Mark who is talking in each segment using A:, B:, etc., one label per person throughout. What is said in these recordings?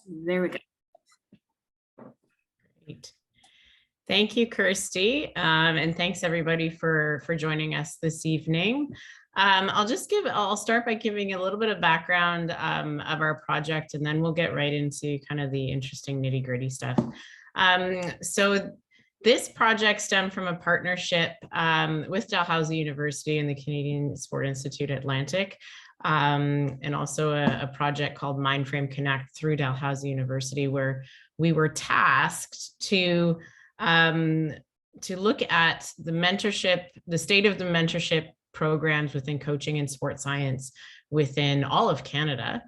A: There we go.
B: Great. Thank you, Kirsty. And thanks everybody for joining us this evening. I'll start by giving a little bit of background of our project, and then we'll get right into kind of the interesting nitty-gritty stuff. So this project stemmed from a partnership with Dalhousie University and the Canadian Sport Institute Atlantic, and also a project called Mindframe Connect through Dalhousie University, where we were tasked to look at the mentorship, the state of the mentorship programs within coaching and sports science within all of Canada,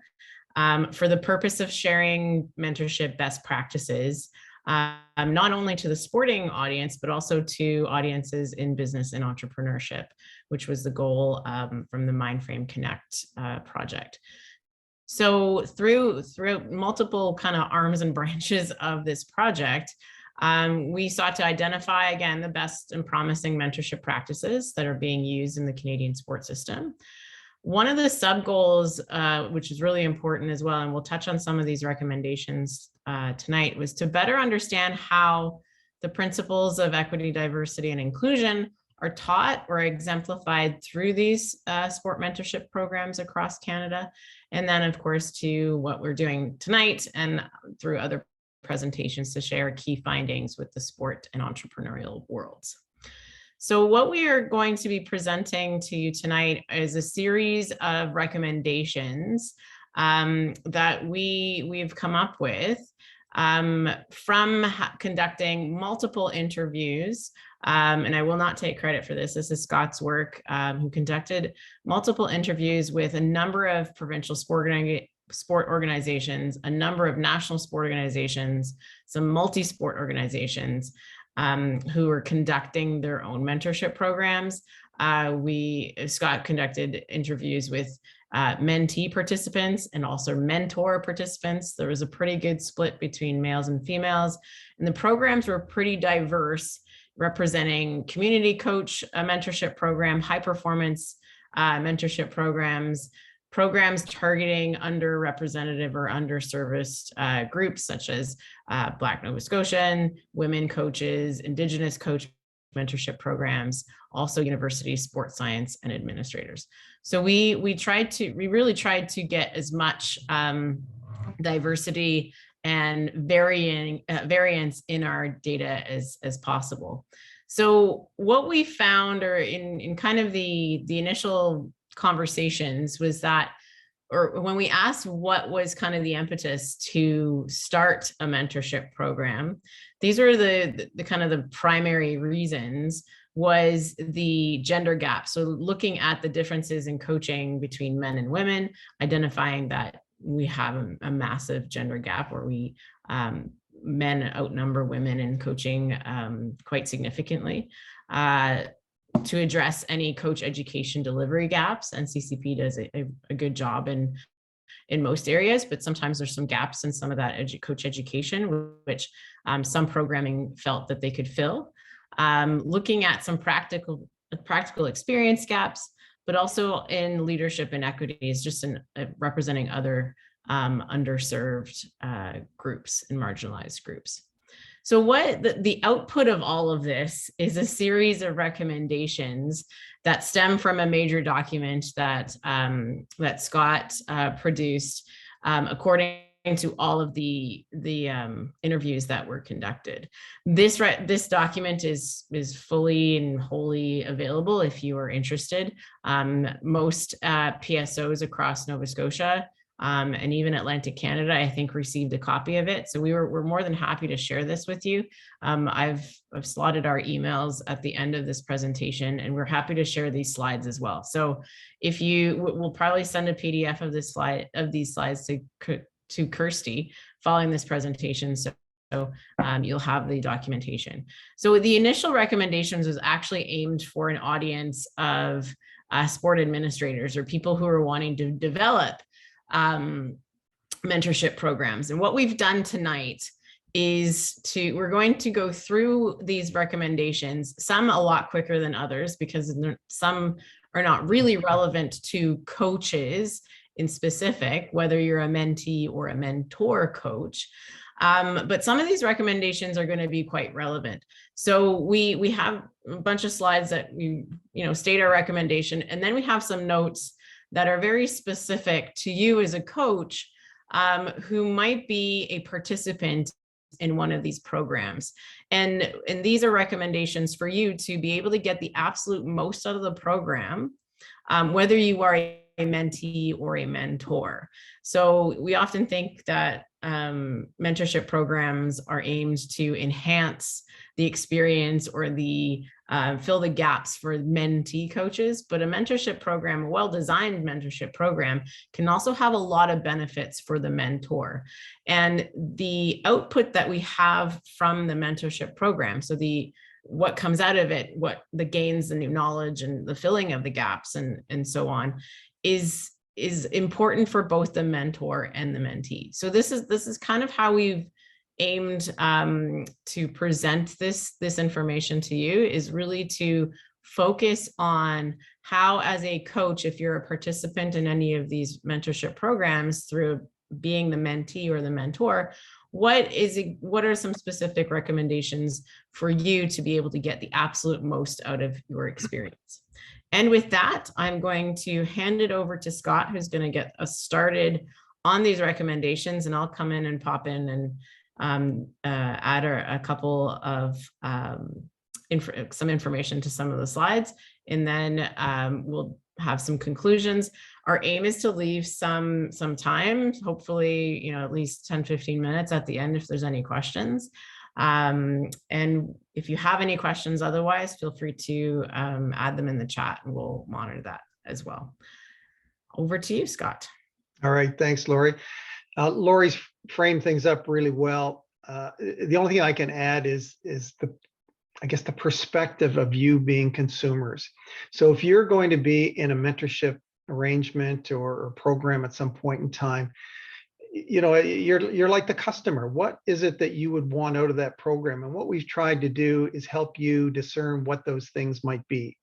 B: for the purpose of sharing mentorship best practices, not only to the sporting audience, but also to audiences in business and entrepreneurship, which was the goal from the Mindframe Connect project. So through multiple kind of arms and branches of this project, we sought to identify, again, the best and promising mentorship practices that are being used in the Canadian sports system. One of the sub-goals, which is really important as well, and we'll touch on some of these recommendations tonight, was to better understand how the principles of equity, diversity, and inclusion are taught or exemplified through these sport mentorship programs across Canada. And then, of course, to what we're doing tonight and through other presentations to share key findings with the sport and entrepreneurial worlds. So what we are going to be presenting to you tonight is a series of recommendations that we've come up with from conducting multiple interviews. And I will not take credit for this. This is Scott's work, who conducted multiple interviews with a number of provincial sport organizations, a number of national sport organizations, some multi-sport organizations who are conducting their own mentorship programs. Scott conducted interviews with mentee participants and also mentor participants. There was a pretty good split between males and females, and the programs were pretty diverse, representing community coach mentorship program, high performance mentorship programs targeting underrepresented or underserviced groups such as Black Nova Scotian, women coaches, Indigenous coach mentorship programs, also university sports science and administrators. So we really tried to get as much diversity and variance in our data as possible. So what we found, or in kind of the initial conversations, was that, or when we asked what was kind of the impetus to start a mentorship program, these were the kind of the primary reasons, was the gender gap. So looking at the differences in coaching between men and women, identifying that we have a massive gender gap where men outnumber women in coaching quite significantly. To address any coach education delivery gaps, NCCP does a good job in most areas, but sometimes there's some gaps in some of that coach education, which some programming felt that they could fill. Looking at some practical experience gaps, but also in leadership inequities, just in representing other underserved groups and marginalized groups. So what the output of all of this is a series of recommendations that stem from a major document that Scott produced according to all of the interviews that were conducted. This document is fully and wholly available if you are interested. Most PSOs across Nova Scotia and even Atlantic Canada, I think, received a copy of it. So we're more than happy to share this with you. I've slotted our emails at the end of this presentation, and we're happy to share these slides as well. So if we'll probably send a PDF of these slides to Kirsty following this presentation. So you'll have the documentation. So the initial recommendations was actually aimed for an audience of sport administrators or people who are wanting to develop mentorship programs. And what we've done tonight is we're going to go through these recommendations, some a lot quicker than others, because some are not really relevant to coaches in specific, whether you're a mentee or a mentor coach. But some of these recommendations are going to be quite relevant. So we have a bunch of slides that we state our recommendation, and then we have some notes that are very specific to you as a coach who might be a participant in one of these programs. And these are recommendations for you to be able to get the absolute most out of the program, whether you are a mentee or a mentor. So we often think that mentorship programs are aimed to enhance the experience or the fill the gaps for mentee coaches, but a mentorship program, a well-designed mentorship program, can also have a lot of benefits for the mentor. And the output that we have from the mentorship program, so what comes out of it, what the gains, the new knowledge, and the filling of the gaps, and so on, is important for both the mentor and the mentee. So this is kind of how we've aimed to present this information to you, is really to focus on how, as a coach, if you're a participant in any of these mentorship programs through being the mentee or the mentor, what are some specific recommendations for you to be able to get the absolute most out of your experience. And with that, I'm going to hand it over to Scott, who's going to get us started on these recommendations, and I'll come in and pop in and add a couple of some information to some of the slides, and then we'll have some conclusions. Our aim is to leave some time, hopefully, at least 10-15 minutes at the end if there's any questions. And if you have any questions otherwise, feel free to add them in the chat, and we'll monitor that as well. Over to you, Scott.
A: All right, thanks, Lori. Lori's framed things up really well. The only thing I can add is the perspective of you being consumers. So if you're going to be in a mentorship arrangement or program at some point in time, you're like the customer. What is it that you would want out of that program? And what we've tried to do is help you discern what those things might be.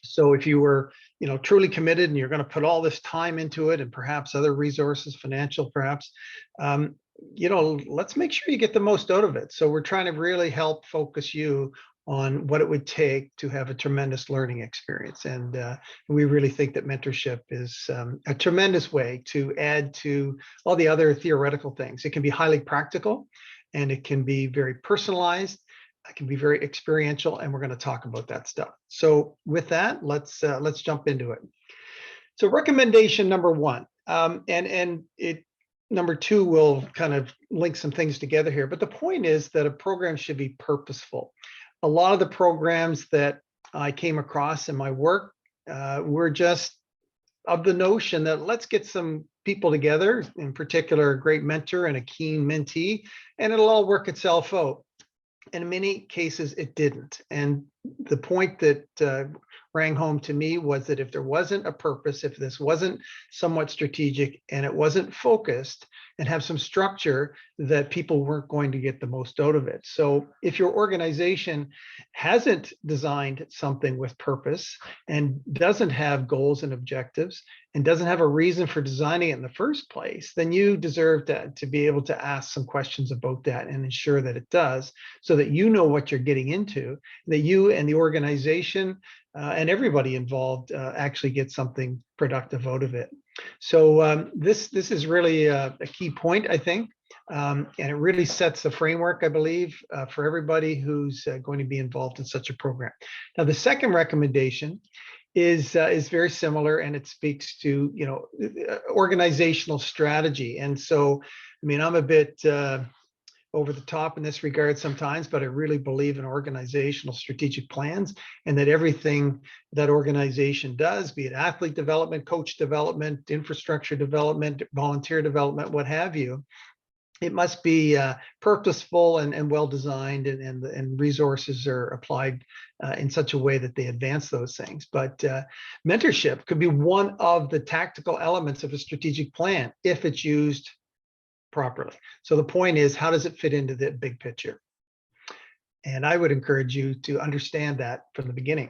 A: So if you were, truly committed and you're going to put all this time into it, and perhaps other resources, financial perhaps, let's make sure you get the most out of it. So we're trying to really help focus you on what it would take to have a tremendous learning experience. And we really think that mentorship is a tremendous way to add to all the other theoretical things. It can be highly practical, and it can be very personalized. It can be very experiential, and we're going to talk about that stuff. So with that, let's jump into it. So recommendation number one, number two will kind of link some things together here, but the point is that a program should be purposeful. A lot of the programs that I came across in my work were just of the notion that let's get some people together, in particular a great mentor and a keen mentee, and it'll all work itself out. And in many cases, it didn't. And the point that rang home to me was that if there wasn't a purpose, if this wasn't somewhat strategic and it wasn't focused and have some structure, that people weren't going to get the most out of it. So if your organization hasn't designed something with purpose and doesn't have goals and objectives and doesn't have a reason for designing it in the first place, then you deserve to be able to ask some questions about that and ensure that it does, so that you know what you're getting into, that you and the organization and everybody involved actually get something productive out of it. So this is really a key point, I think, and it really sets the framework, I believe, for everybody who's going to be involved in such a program. Now, the second recommendation is very similar, and it speaks to organizational strategy. And so, I mean, I'm a bit over the top in this regard sometimes, but I really believe in organizational strategic plans, and that everything that organization does, be it athlete development, coach development, infrastructure development, volunteer development, what have you, it must be purposeful and well designed, and resources are applied in such a way that they advance those things. But mentorship could be one of the tactical elements of a strategic plan if it's used properly. So the point is, how does it fit into the big picture? And I would encourage you to understand that from the beginning.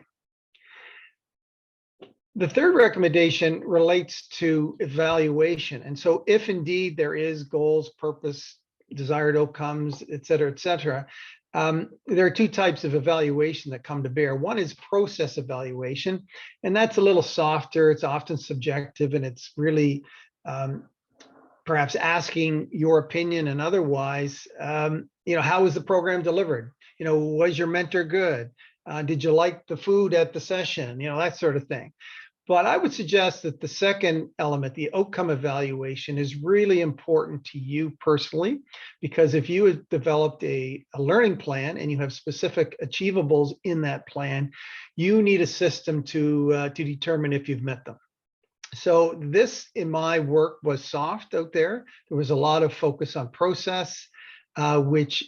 A: The third recommendation relates to evaluation. And so if indeed there is goals, purpose, desired outcomes, et cetera, there are two types of evaluation that come to bear. One is process evaluation, and that's a little softer. It's often subjective, and it's really perhaps asking your opinion and otherwise, how was the program delivered? Was your mentor good? Did you like the food at the session? That sort of thing. But I would suggest that the second element, the outcome evaluation, is really important to you personally, because if you have developed a learning plan and you have specific achievables in that plan, you need a system to determine if you've met them. So this, in my work, was soft out there. There was a lot of focus on process, which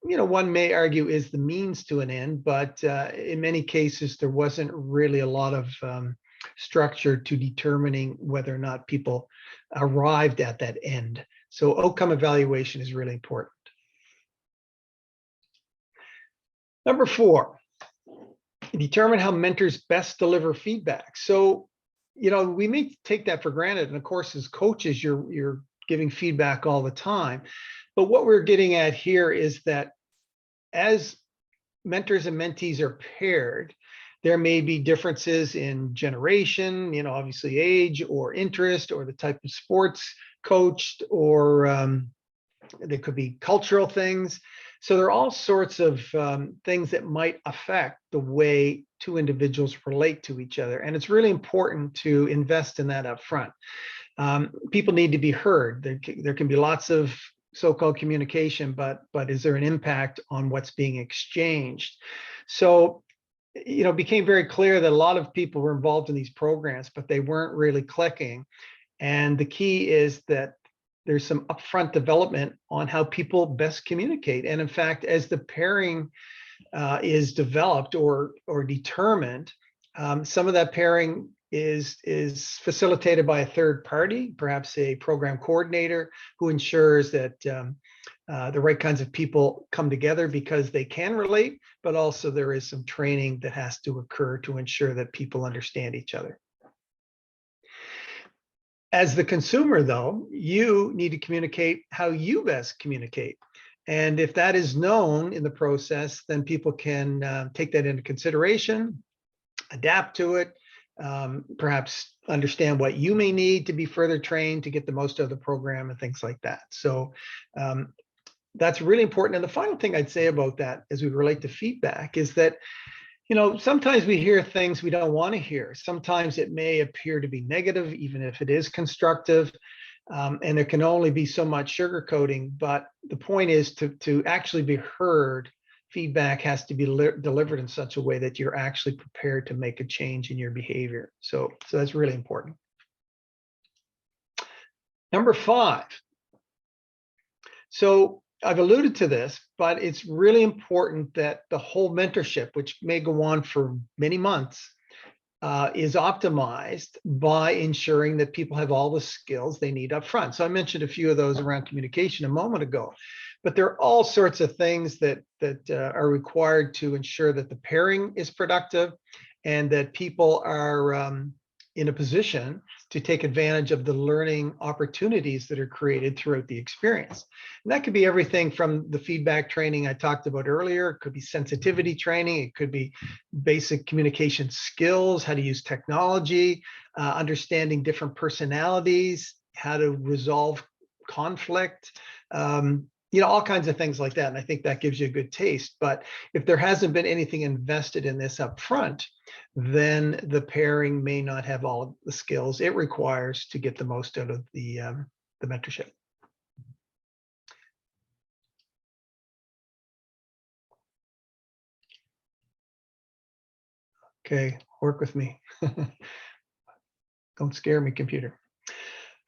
A: one may argue is the means to an end, but in many cases, there wasn't really a lot of structure to determining whether or not people arrived at that end. So outcome evaluation is really important. Number 4, determine how mentors best deliver feedback. So, we may take that for granted. And of course, as coaches, you're giving feedback all the time. But what we're getting at here is that as mentors and mentees are paired, there may be differences in generation, obviously age or interest or the type of sports coached, or there could be cultural things. So there are all sorts of things that might affect the way two individuals relate to each other. And it's really important to invest in that up front. People need to be heard. There can be lots of so-called communication, but is there an impact on what's being exchanged? So it became very clear that a lot of people were involved in these programs, but they weren't really clicking. And the key is that there's some upfront development on how people best communicate. And in fact, as the pairing is developed or determined, some of that pairing is facilitated by a third party, perhaps a program coordinator, who ensures that the right kinds of people come together because they can relate, but also there is some training that has to occur to ensure that people understand each other. As the consumer, though, you need to communicate how you best communicate. And if that is known in the process, then people can take that into consideration, adapt to it, perhaps understand what you may need to be further trained to get the most out of the program and things like that. So that's really important. And the final thing I'd say about that as we relate to feedback is that, sometimes we hear things we don't want to hear. Sometimes it may appear to be negative, even if it is constructive. And there can only be so much sugarcoating. But the point is to actually be heard. Feedback has to be delivered in such a way that you're actually prepared to make a change in your behavior. So that's really important. Number 5. So I've alluded to this, but it's really important that the whole mentorship, which may go on for many months, is optimized by ensuring that people have all the skills they need up front. So I mentioned a few of those around communication a moment ago, but there are all sorts of things that are required to ensure that the pairing is productive and that people are in a position to take advantage of the learning opportunities that are created throughout the experience. And that could be everything from the feedback training I talked about earlier. It could be sensitivity training. It could be basic communication skills, how to use technology, understanding different personalities, how to resolve conflict, all kinds of things like that. And I think that gives you a good taste. But if there hasn't been anything invested in this up front, then the pairing may not have all the skills it requires to get the most out of the mentorship. Okay, work with me. Don't scare me, computer.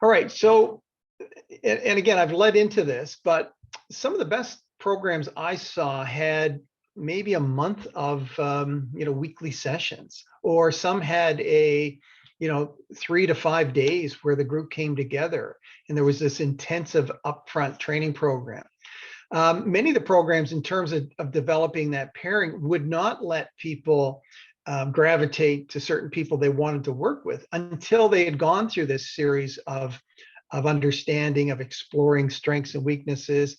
A: All right, so, and again, I've led into this, but some of the best programs I saw had maybe a month of weekly sessions, or some had a 3 to 5 days where the group came together and there was this intensive upfront training program. Many of the programs, in terms of developing that pairing, would not let people gravitate to certain people they wanted to work with until they had gone through this series of understanding, of exploring strengths and weaknesses,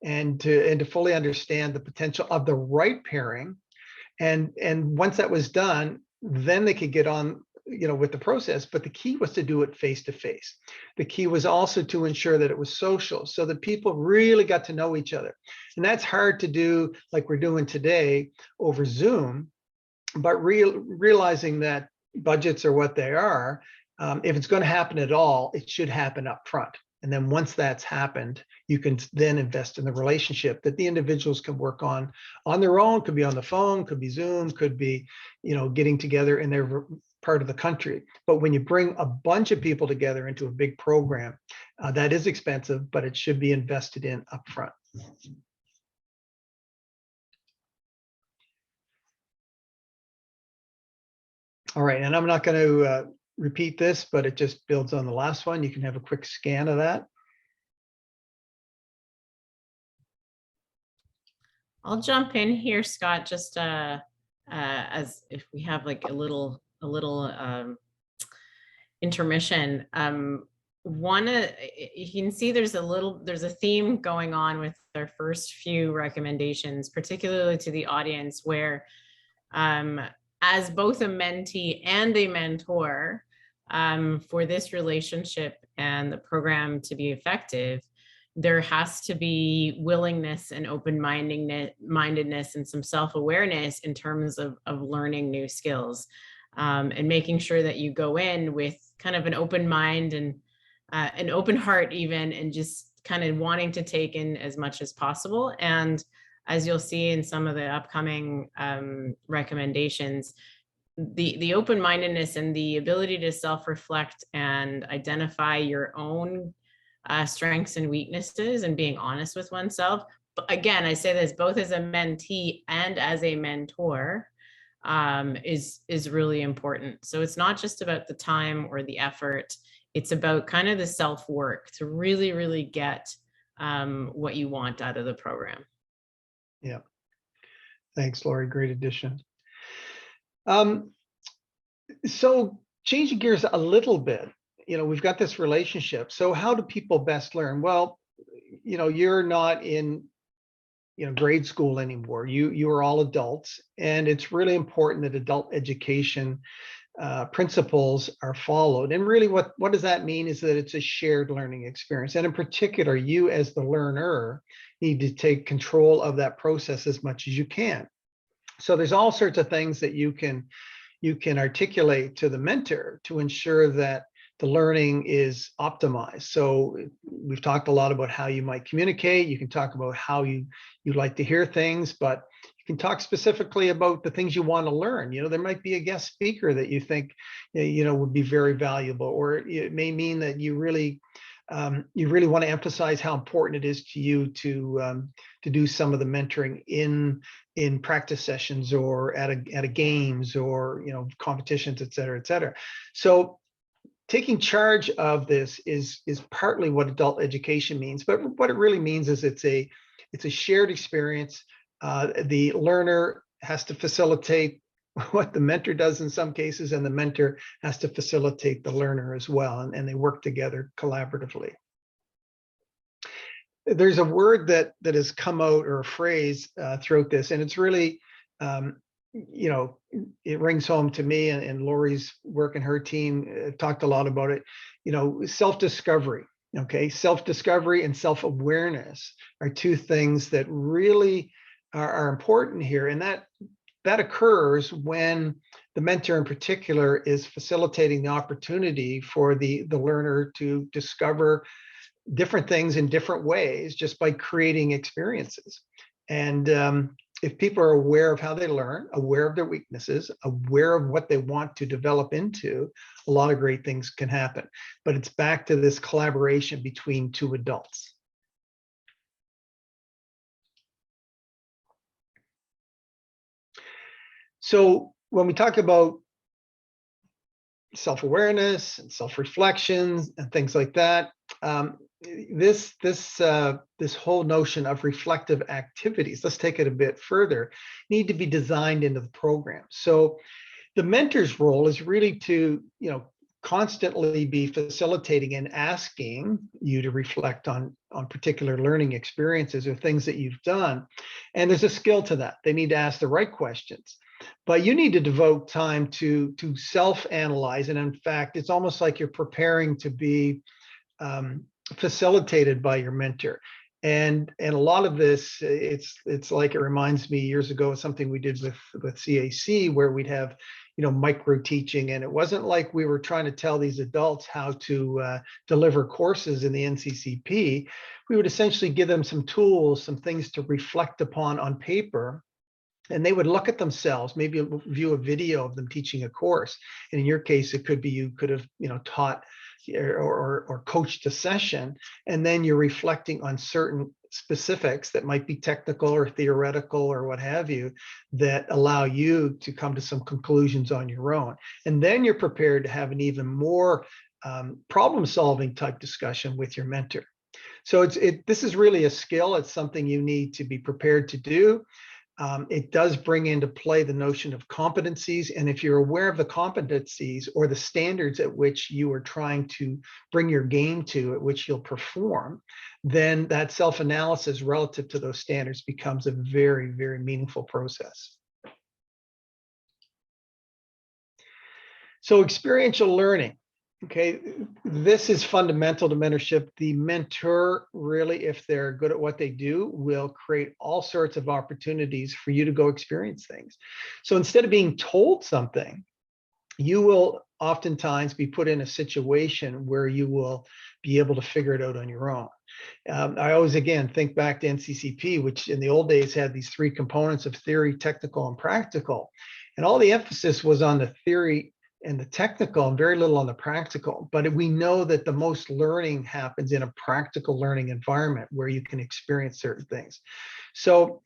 A: and to fully understand the potential of the right pairing. And once that was done, then they could get on, with the process. But the key was to do it face to face. The key was also to ensure that it was social, so that people really got to know each other. And that's hard to do like we're doing today over Zoom. But realizing that budgets are what they are, if it's going to happen at all, it should happen up front. And then once that's happened, you can then invest in the relationship that the individuals can work on their own. Could be on the phone, could be Zoom, could be, getting together in their part of the country. But when you bring a bunch of people together into a big program, that is expensive, but it should be invested in upfront. All right, and I'm not going to repeat this, but it just builds on the last one. You can have a quick scan of that.
B: I'll jump in here, Scott, just as if we have like a little intermission. You can see there's a theme going on with our first few recommendations, particularly to the audience, where as both a mentee and a mentor, for this relationship and the program to be effective, there has to be willingness and open-mindedness and some self-awareness in terms of learning new skills, and making sure that you go in with kind of an open mind and an open heart even, and just kind of wanting to take in as much as possible. And as you'll see in some of the upcoming recommendations, the open-mindedness and the ability to self-reflect and identify your own strengths and weaknesses and being honest with oneself. But again, I say this both as a mentee and as a mentor, is really important. So it's not just about the time or the effort. It's about kind of the self-work to really, really get what you want out of the program.
A: Yeah. Thanks, Lori. Great addition. So changing gears a little bit, we've got this relationship. So how do people best learn? Well, you're not in, grade school anymore. You are all adults, and it's really important that adult education principles are followed. And really what does that mean is that it's a shared learning experience. And in particular, you as the learner need to take control of that process as much as you can. So there's all sorts of things that you can articulate to the mentor to ensure that the learning is optimized. So we've talked a lot about how you might communicate. You can talk about how you like to hear things, but you can talk specifically about the things you want to learn. There might be a guest speaker that you think, would be very valuable, or it may mean that you really want to emphasize how important it is to you to do some of the mentoring in practice sessions or at a games or competitions, et cetera, et cetera. So taking charge of this is partly what adult education means, but what it really means is it's a shared experience. The learner has to facilitate what the mentor does in some cases, and the mentor has to facilitate the learner as well, and they work together collaboratively. There's a word that has come out, or a phrase throughout this, and it's really it rings home to me, and Lori's work and her team talked a lot about it. Self-discovery. Okay, self-discovery and self-awareness are two things that really are important here, and that occurs when the mentor in particular is facilitating the opportunity for the learner to discover different things in different ways just by creating experiences. And if people are aware of how they learn, aware of their weaknesses, aware of what they want to develop into, a lot of great things can happen. But it's back to this collaboration between two adults. So when we talk about self-awareness and self-reflections and things like that, this whole notion of reflective activities, let's take it a bit further, need to be designed into the program. So The mentor's role is really to, constantly be facilitating and asking you to reflect on particular learning experiences or things that you've done. And there's a skill to that. They need to ask the right questions, but you need to devote time to self-analyze. And in fact, it's almost like you're preparing to be facilitated by your mentor. And a lot of this, it's like, it reminds me years ago of something we did with CAC, where we'd have, micro teaching. And it wasn't like we were trying to tell these adults how to deliver courses in the NCCP. We would essentially give them some tools, some things to reflect upon on paper. And they would look at themselves, maybe view a video of them teaching a course. And in your case, it could be you could have, taught or coached a session, and then you're reflecting on certain specifics that might be technical or theoretical or what have you, that allow you to come to some conclusions on your own. And then you're prepared to have an even more problem-solving type discussion with your mentor. So this is really a skill. It's something you need to be prepared to do. It does bring into play the notion of competencies. And if you're aware of the competencies or the standards at which you are trying to bring your game to, at which you'll perform, then that self-analysis relative to those standards becomes a very, very meaningful process. So experiential learning. Okay, this is fundamental to mentorship. The mentor really, if they're good at what they do, will create all sorts of opportunities for you to go experience things. So instead of being told something, you will oftentimes be put in a situation where you will be able to figure it out on your own. I always, again, think back to NCCP, which in the old days had these three components of theory, technical, and practical. And all the emphasis was on the theory and the technical and very little on the practical. But we know that the most learning happens in a practical learning environment where you can experience certain things. So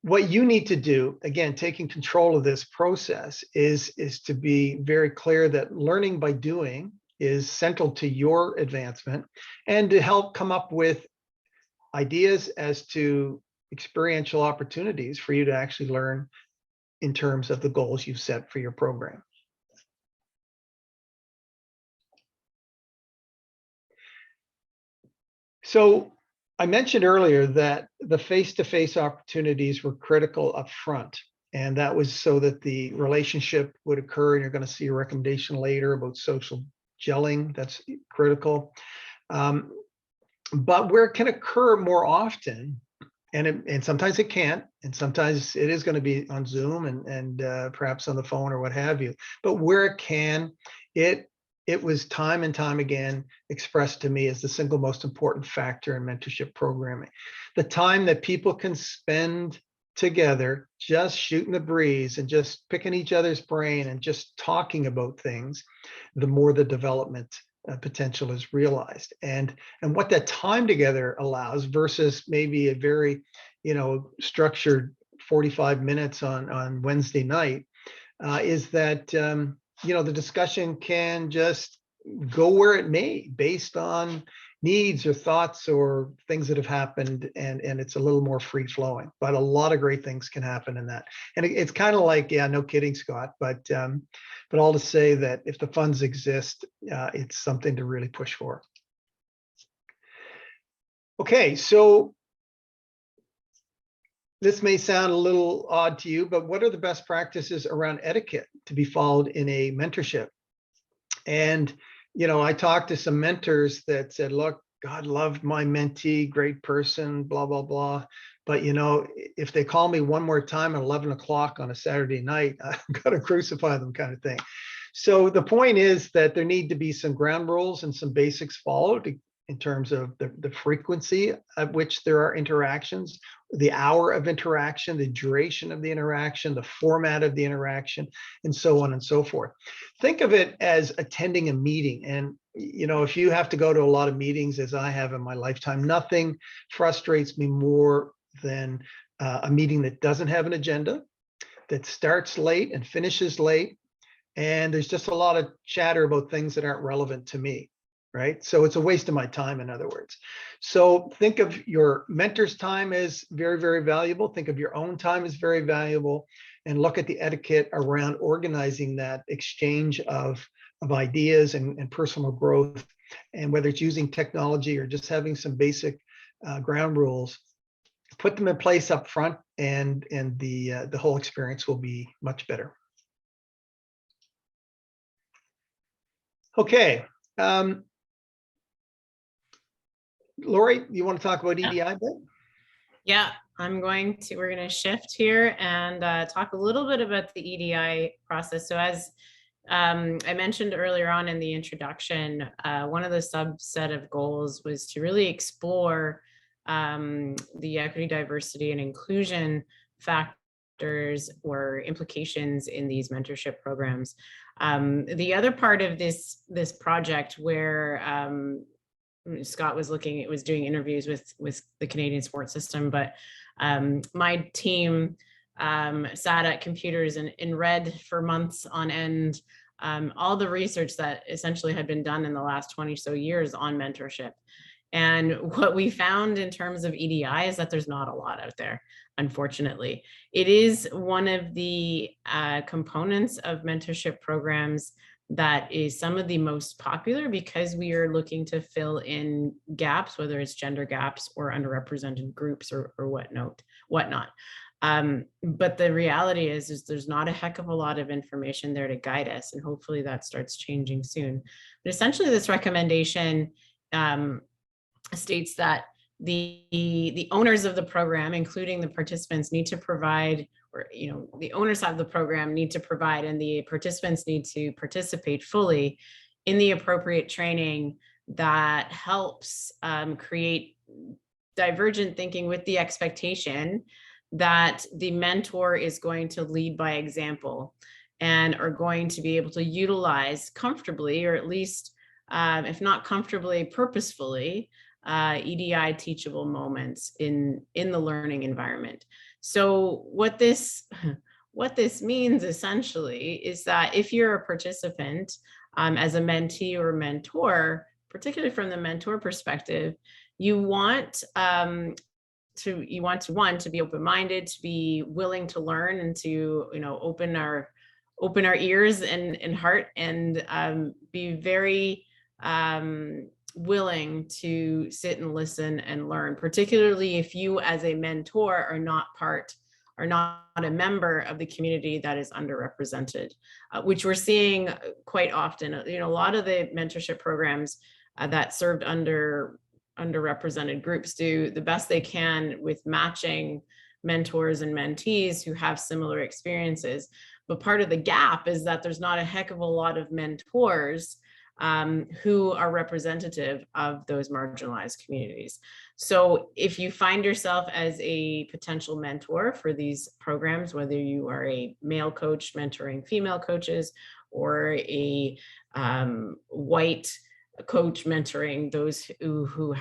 A: what you need to do, again, taking control of this process, is to be very clear that learning by doing is central to your advancement, and to help come up with ideas as to experiential opportunities for you to actually learn in terms of the goals you've set for your program. So I mentioned earlier that the face-to-face opportunities were critical up front, and that was so that the relationship would occur. And you're going to see a recommendation later about social gelling. That's critical. But where it can occur more often, and sometimes it can't, and sometimes it is going to be on Zoom and perhaps on the phone or what have you, but where it can, it was time and time again expressed to me as the single most important factor in mentorship programming. The time that people can spend together just shooting the breeze and just picking each other's brain and just talking about things, the more the development potential is realized. And what that time together allows versus maybe a very, structured 45 minutes on Wednesday night, is that the discussion can just go where it may based on needs or thoughts or things that have happened, and it's a little more free flowing. But a lot of great things can happen in that. And it's kind of like, yeah, no kidding, Scott, but all to say that if the funds exist, it's something to really push for. Okay, so this may sound a little odd to you, but what are the best practices around etiquette to be followed in a mentorship? And, I talked to some mentors that said, look, God loved my mentee, great person, blah, blah, blah. But, if they call me one more time at 11 o'clock on a Saturday night, I'm going to crucify them, kind of thing. So the point is that there need to be some ground rules and some basics followed in terms of the frequency at which there are interactions, the hour of interaction, the duration of the interaction, the format of the interaction, and so on and so forth. Think of it as attending a meeting. And, if you have to go to a lot of meetings, as I have in my lifetime, nothing frustrates me more than a meeting that doesn't have an agenda, that starts late and finishes late, and there's just a lot of chatter about things that aren't relevant to me. Right? So it's a waste of my time, in other words. So think of your mentor's time as very, very valuable. Think of your own time as very valuable. and look at the etiquette around organizing that exchange of ideas and personal growth, and whether it's using technology or just having some basic ground rules, put them in place up front, and the whole experience will be much better. Okay. Lori, you want to talk about EDI a bit?
B: Yeah, we're going to shift here and talk a little bit about the EDI process. So as I mentioned earlier on in the introduction, one of the subset of goals was to really explore the equity, diversity, and inclusion factors or implications in these mentorship programs. The other part of this project, where Scott was doing interviews with the Canadian sports system, but my team sat at computers and read for months on end all the research that essentially had been done in the last 20 so years on mentorship. And what we found in terms of EDI is that there's not a lot out there, unfortunately. It is one of the components of mentorship programs that is some of the most popular, because we are looking to fill in gaps, whether it's gender gaps or underrepresented groups or whatnot. But the reality is there's not a heck of a lot of information there to guide us, and hopefully that starts changing soon. But essentially, this recommendation states that the owners of the program, including the participants, need to provide, or the owners of the program need to provide, and the participants need to participate fully in the appropriate training that helps create divergent thinking, with the expectation that the mentor is going to lead by example and are going to be able to utilize comfortably, or at least if not comfortably, purposefully, EDI teachable moments in the learning environment. So what this means essentially is that if you're a participant as a mentee or mentor, particularly from the mentor perspective, you want to be open-minded, to be willing to learn, and to open our ears and heart, and be very willing to sit and listen and learn, particularly if you as a mentor are not a member of the community that is underrepresented, which we're seeing quite often. A lot of the mentorship programs that served underrepresented groups do the best they can with matching mentors and mentees who have similar experiences. But part of the gap is that there's not a heck of a lot of mentors who are representative of those marginalized communities. So if you find yourself as a potential mentor for these programs, whether you are a male coach mentoring female coaches, or a white coach mentoring those who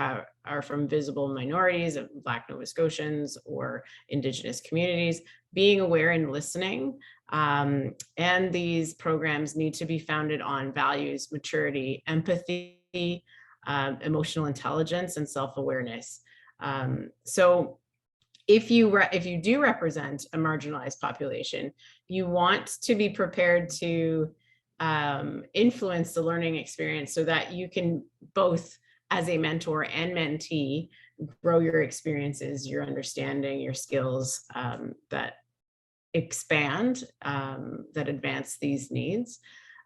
B: are from visible minorities, Black Nova Scotians or Indigenous communities, being aware and listening. And these programs need to be founded on values, maturity, empathy, emotional intelligence, and self-awareness. So if you do represent a marginalized population, you want to be prepared to influence the learning experience so that you can both, as a mentor and mentee, grow your experiences, your understanding, your skills that expand, that advance these needs.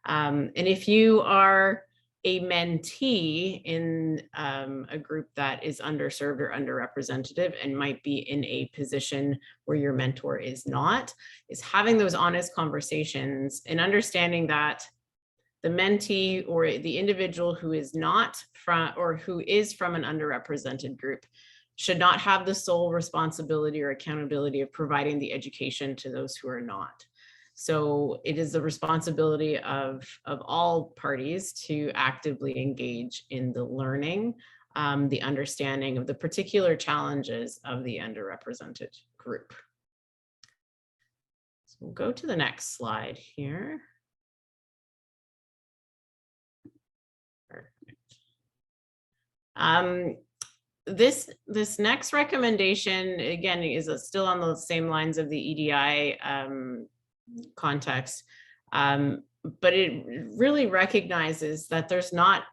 B: And if you are a mentee in a group that is underserved or underrepresented and might be in a position where your mentor is not, is having those honest conversations and understanding that the mentee or the individual who is not from, or who is from an underrepresented group, should not have the sole responsibility or accountability of providing the education to those who are not. So it is the responsibility of all parties to actively engage in the learning, the understanding of the particular challenges of the underrepresented group. So we'll go to the next slide here. Perfect. this next recommendation, again, is still on the same lines of the EDI context. But it really recognizes that there's not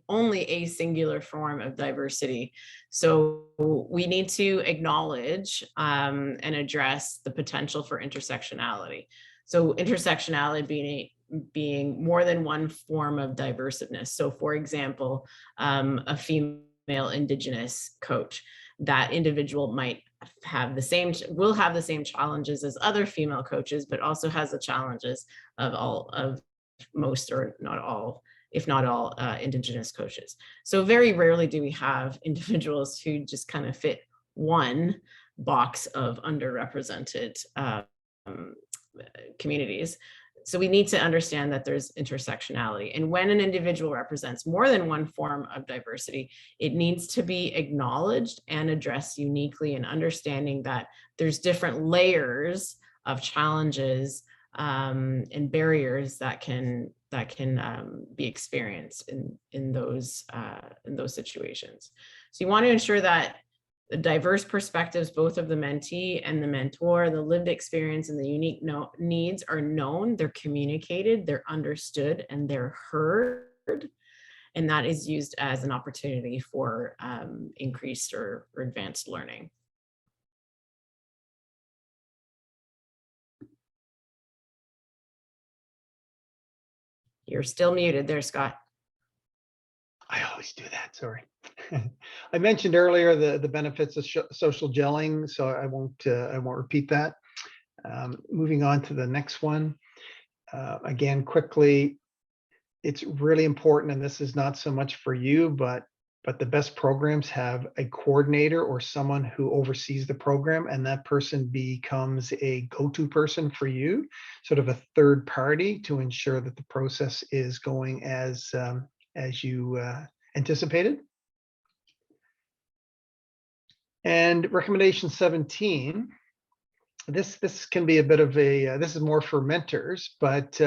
B: only a singular form of diversity. So we need to acknowledge and address the potential for intersectionality. So intersectionality being more than one form of diversiveness. So for example, a female Indigenous coach, that individual will have the same challenges as other female coaches, but also has the challenges of most, or not all, if not all, Indigenous coaches. So very rarely do we have individuals who just kind of fit one box of underrepresented communities. So we need to understand that there's intersectionality. And when an individual represents more than one form of diversity, it needs to be acknowledged and addressed uniquely, and understanding that there's different layers of challenges and barriers that can be experienced in those situations. So you want to ensure that the diverse perspectives, both of the mentee and the mentor, the lived experience and the unique needs are known, they're communicated, they're understood, and they're heard. And that is used as an opportunity for increased or advanced learning. You're still muted there, Scott.
A: I always do that, sorry. I mentioned earlier the benefits of social gelling, so I won't repeat that. Moving on to the next one. Again, quickly, it's really important, and this is not so much for you, but the best programs have a coordinator or someone who oversees the program, and that person becomes a go-to person for you, sort of a third party to ensure that the process is going as you anticipated. And recommendation 17, this can be a bit of a, this is more for mentors, but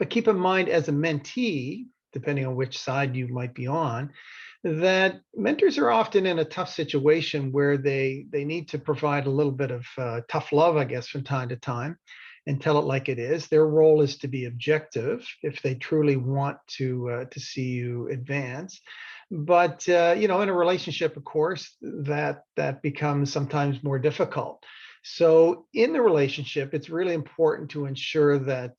A: keep in mind as a mentee, depending on which side you might be on, that mentors are often in a tough situation where they need to provide a little bit of tough love, I guess, from time to time, and tell it like it is. Their role is to be objective if they truly want to see you advance. But you know, in a relationship, of course, that becomes sometimes more difficult. So in the relationship, it's really important to ensure that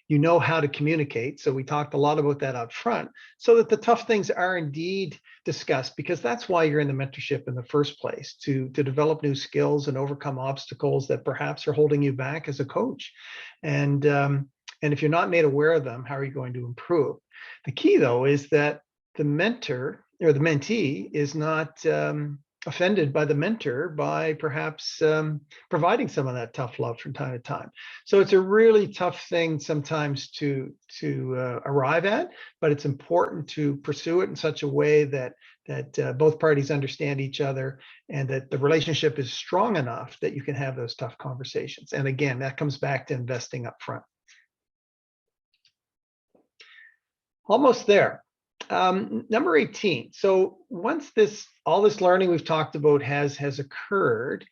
A: you know how to communicate. So we talked a lot about that up front, so that the tough things are indeed discussed, because that's why you're in the mentorship in the first place, to develop new skills and overcome obstacles that perhaps are holding you back as a coach. And if you're not made aware of them, how are you going to improve? The key, though, is that the mentor or the mentee is not offended by the mentor by perhaps providing some of that tough love from time to time. So it's a really tough thing sometimes to arrive at, but it's important to pursue it in such a way that both parties understand each other, and that the relationship is strong enough that you can have those tough conversations. And again, that comes back to investing up front. Almost there. Number 18. So once all this learning we've talked about has occurred,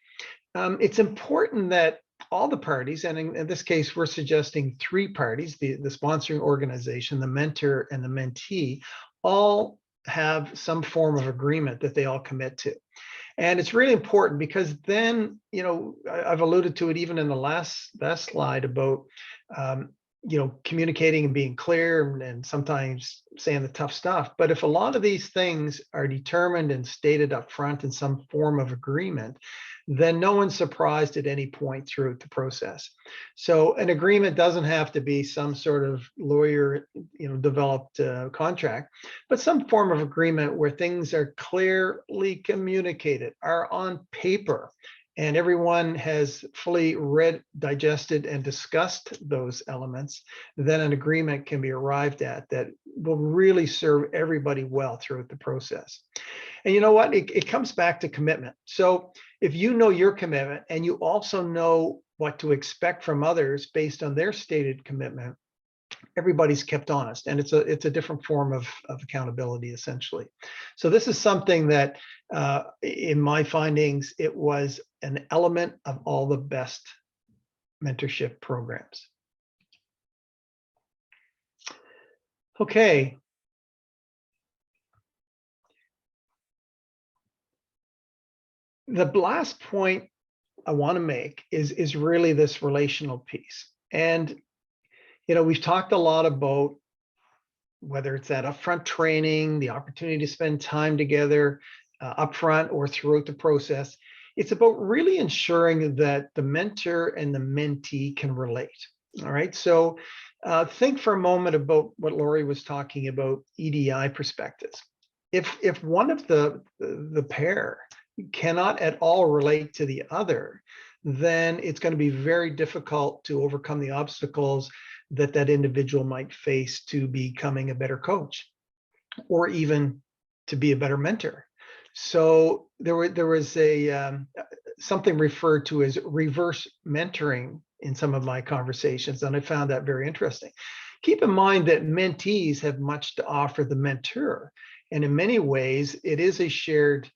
A: it's important that all the parties, and in this case, we're suggesting 3 parties, the sponsoring organization, the mentor, and the mentee, all have some form of agreement that they all commit to. And it's really important, because then, you know, I've alluded to it even in the last slide about you know, communicating and being clear, and sometimes saying the tough stuff. But if a lot of these things are determined and stated up front in some form of agreement, then no one's surprised at any point through the process. So an agreement doesn't have to be some sort of lawyer, you know, developed contract, but some form of agreement where things are clearly communicated, are on paper, and everyone has fully read, digested, and discussed those elements. Then an agreement can be arrived at that will really serve everybody well throughout the process. And you know what? It comes back to commitment. So if you know your commitment, and you also know what to expect from others based on their stated commitment, everybody's kept honest, and it's a different form of accountability, essentially. So this is something that, in my findings, it was an element of all the best mentorship programs. Okay. The last point I want to make is really this relational piece. And, we've talked a lot about whether it's that upfront training, the opportunity to spend time together upfront or throughout the process. It's about really ensuring that the mentor and the mentee can relate. All right. So think for a moment about what Lori was talking about, EDI perspectives. If one of the pair cannot at all relate to the other, then it's going to be very difficult to overcome the obstacles that individual might face to becoming a better coach, or even to be a better mentor. So there was something referred to as reverse mentoring in some of my conversations, and I found that very interesting. Keep in mind that mentees have much to offer the mentor, and in many ways, it is a shared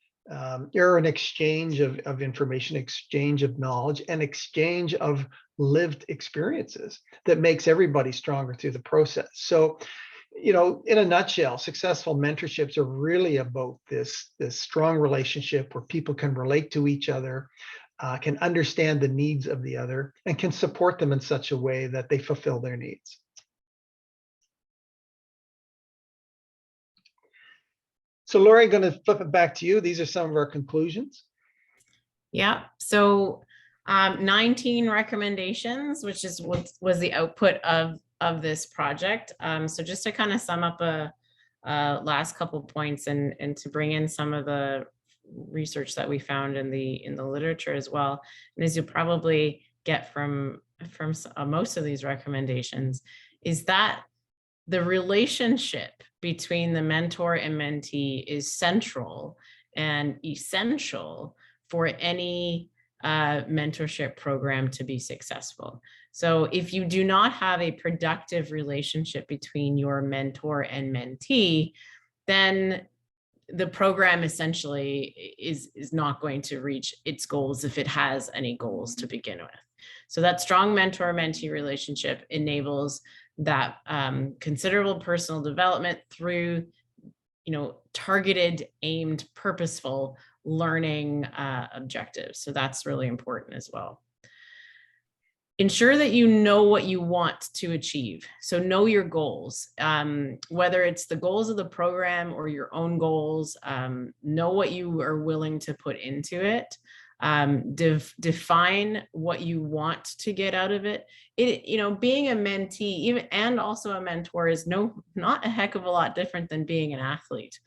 A: or an exchange of information, exchange of knowledge, and exchange of lived experiences that makes everybody stronger through the process. So, in a nutshell, successful mentorships are really about this strong relationship where people can relate to each other, can understand the needs of the other, and can support them in such a way that they fulfill their needs. So Lori, I'm going to flip it back to you. These are some of our conclusions.
B: Yeah. So 19 recommendations, which is what was the output of this project. So just to kind of sum up a last couple points and to bring in some of the research that we found in the literature as well. And as you'll probably get from most of these recommendations, is that the relationship between the mentor and mentee is central and essential for any mentorship program to be successful. So if you do not have a productive relationship between your mentor and mentee, then the program essentially is not going to reach its goals if it has any goals to begin with. So that strong mentor-mentee relationship enables that considerable personal development through, targeted, aimed, purposeful learning objectives. So that's really important as well. Ensure that you know what you want to achieve. So know your goals, whether it's the goals of the program or your own goals. Know what you are willing to put into it. Define what you want to get out of it. Being a mentee even and also a mentor is not a heck of a lot different than being an athlete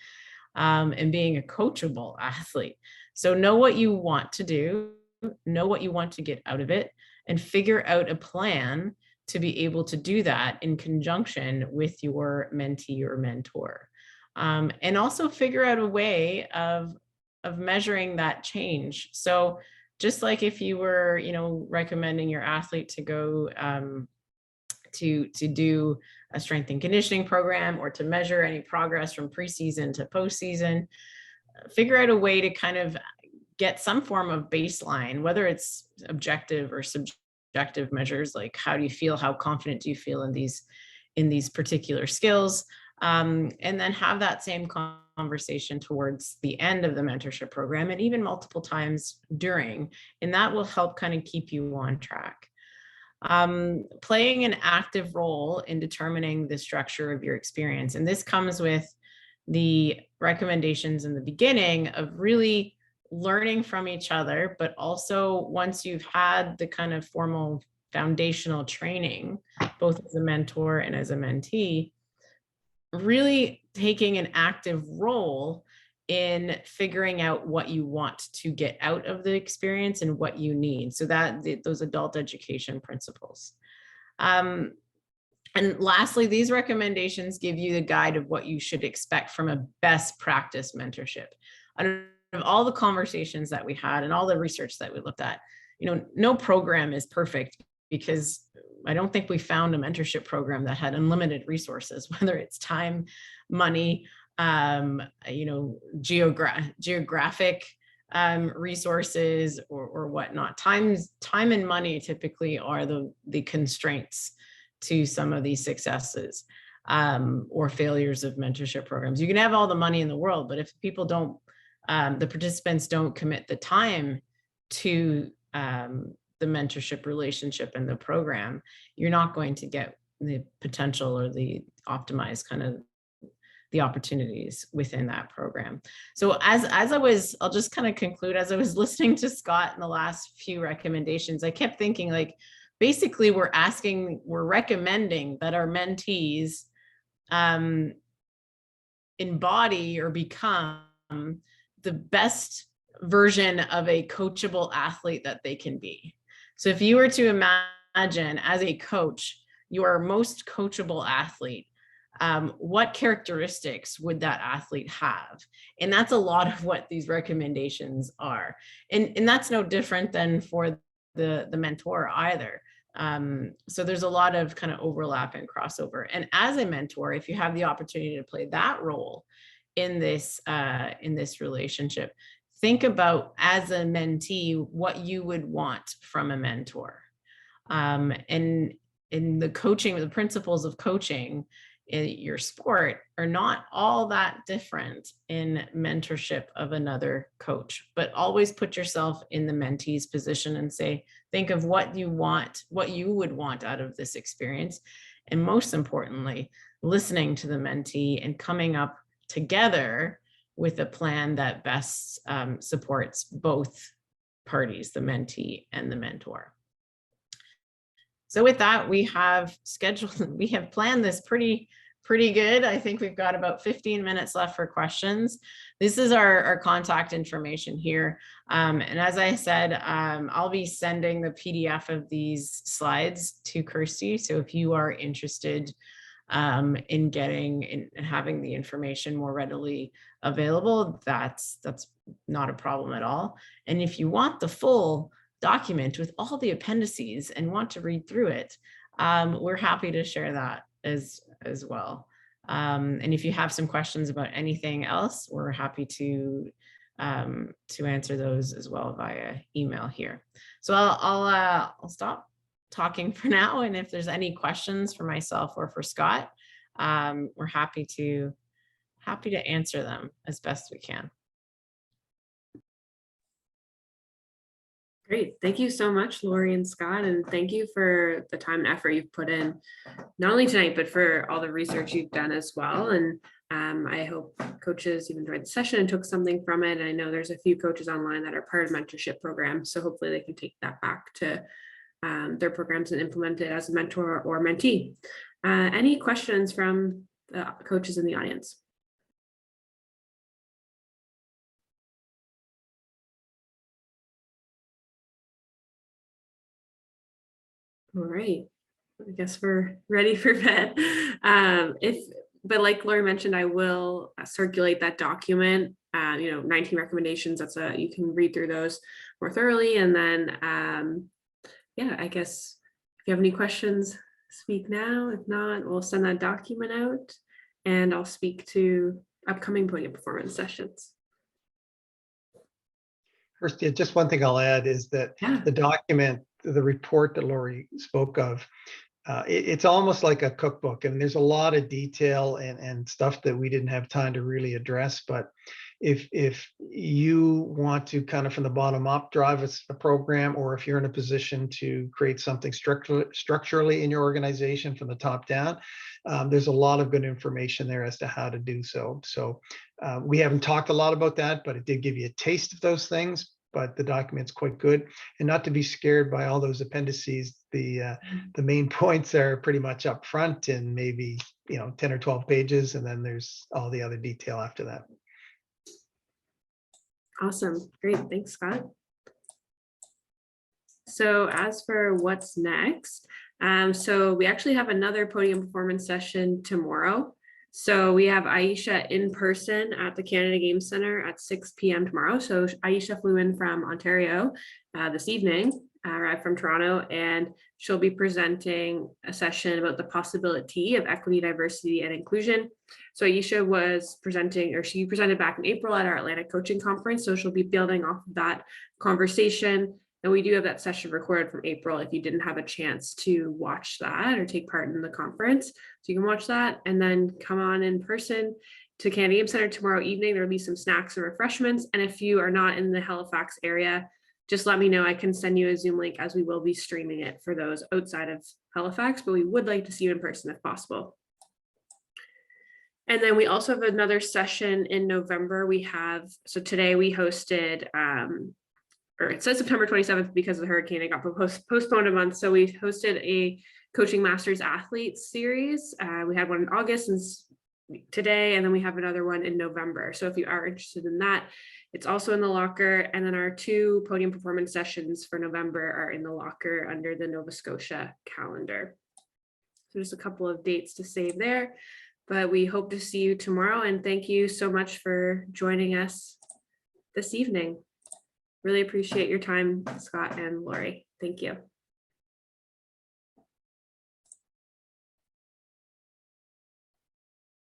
B: and being a coachable athlete. So know what you want to do, know what you want to get out of it, and figure out a plan to be able to do that in conjunction with your mentee or mentor. And also figure out a way of measuring that change. So just like if you were, recommending your athlete to go to do a strength and conditioning program or to measure any progress from preseason to postseason, figure out a way to kind of get some form of baseline, whether it's objective or subjective measures, like how do you feel, how confident do you feel in these particular skills, and then have that same conversation towards the end of the mentorship program and even multiple times during, and that will help kind of keep you on track. Playing an active role in determining the structure of your experience. And this comes with the recommendations in the beginning of really learning from each other, but also once you've had the kind of formal foundational training, both as a mentor and as a mentee, really taking an active role in figuring out what you want to get out of the experience and what you need. So that those adult education principles. And lastly, these recommendations give you the guide of what you should expect from a best practice mentorship. Out of all the conversations that we had and all the research that we looked at, no program is perfect because I don't think we found a mentorship program that had unlimited resources, whether it's time, money, geographic resources or whatnot. Time and money typically are the constraints to some of these successes or failures of mentorship programs. You can have all the money in the world, but if people don't, the participants don't commit the time to the mentorship relationship in the program, you're not going to get the potential or the optimized kind of the opportunities within that program. So I'll just kind of conclude, as I was listening to Scott in the last few recommendations, I kept thinking, like, basically we're recommending that our mentees embody or become the best version of a coachable athlete that they can be. So if you were to imagine as a coach, your most coachable athlete, what characteristics would that athlete have? And that's a lot of what these recommendations are. And that's no different than for the mentor either. So there's a lot of kind of overlap and crossover. And as a mentor, if you have the opportunity to play that role in this relationship, think about, as a mentee, what you would want from a mentor. And in the coaching, the principles of coaching in your sport are not all that different in mentorship of another coach, but always put yourself in the mentee's position and think of what you would want out of this experience. And most importantly, listening to the mentee and coming up together with a plan that best supports both parties, the mentee and the mentor. So with that, we have planned this pretty good. I think we've got about 15 minutes left for questions. This is our contact information here. And as I said, I'll be sending the PDF of these slides to Kirsty. So if you are interested in having the information more readily available, that's not a problem at all. And if you want the full document with all the appendices and want to read through it, we're happy to share that as well. And if you have some questions about anything else, we're happy to answer those as well via email here. So I'll stop talking for now, and if there's any questions for myself or for Scott, we're happy to answer them as best we can.
C: Great. Thank you so much, Lori and Scott, and thank you for the time and effort you've put in, not only tonight, but for all the research you've done as well. And I hope coaches have enjoyed the session and took something from it. And I know there's a few coaches online that are part of mentorship programs, so hopefully they can take that back to their programs and implement it as a mentor or mentee. Any questions from the coaches in the audience? All right, I guess we're ready for bed. But like Lori mentioned, I will circulate that document, 19 recommendations. You can read through those more thoroughly. And then, I guess if you have any questions, speak now. If not, we'll send that document out and I'll speak to upcoming podium performance sessions.
A: First, just one thing I'll add is that the document, the report that Lori spoke of, it's almost like a cookbook, and there's a lot of detail and stuff that we didn't have time to really address. But if you want to kind of from the bottom up drive a program, or if you're in a position to create something structurally in your organization from the top down, there's a lot of good information there as to how to do so. So we haven't talked a lot about that, but it did give you a taste of those things. But the document's quite good, and not to be scared by all those appendices. The main points are pretty much up front and maybe 10 or 12 pages, and then there's all the other detail after that.
C: Awesome, great, thanks, Scott. So as for what's next, so we actually have another podium performance session tomorrow. So we have Aisha in person at the Canada Game Center at 6 p.m. tomorrow. So Aisha flew in from Ontario this evening, arrived from Toronto, and she'll be presenting a session about the possibility of equity, diversity, and inclusion. So Aisha was presenting, or she presented back in April at our Atlantic Coaching Conference. So she'll be building off of that conversation. And we do have that session recorded from April if you didn't have a chance to watch that or take part in the conference. So you can watch that and then come on in person to Canada Game Center tomorrow evening. There'll be some snacks and refreshments. And if you are not in the Halifax area, just let me know. I can send you a Zoom link, as we will be streaming it for those outside of Halifax, but we would like to see you in person if possible. And then we also have another session in November. So today we hosted, or it says September 27th because of the hurricane, it got postponed a month. So we hosted a Coaching Masters Athletes series. We had one in August and today, and then we have another one in November. So if you are interested in that, it's also in the locker. And then our 2 podium performance sessions for November are in the locker under the Nova Scotia calendar. So just a couple of dates to save there, but we hope to see you tomorrow. And thank you so much for joining us this evening. Really appreciate your time, Scott and Lori. Thank you.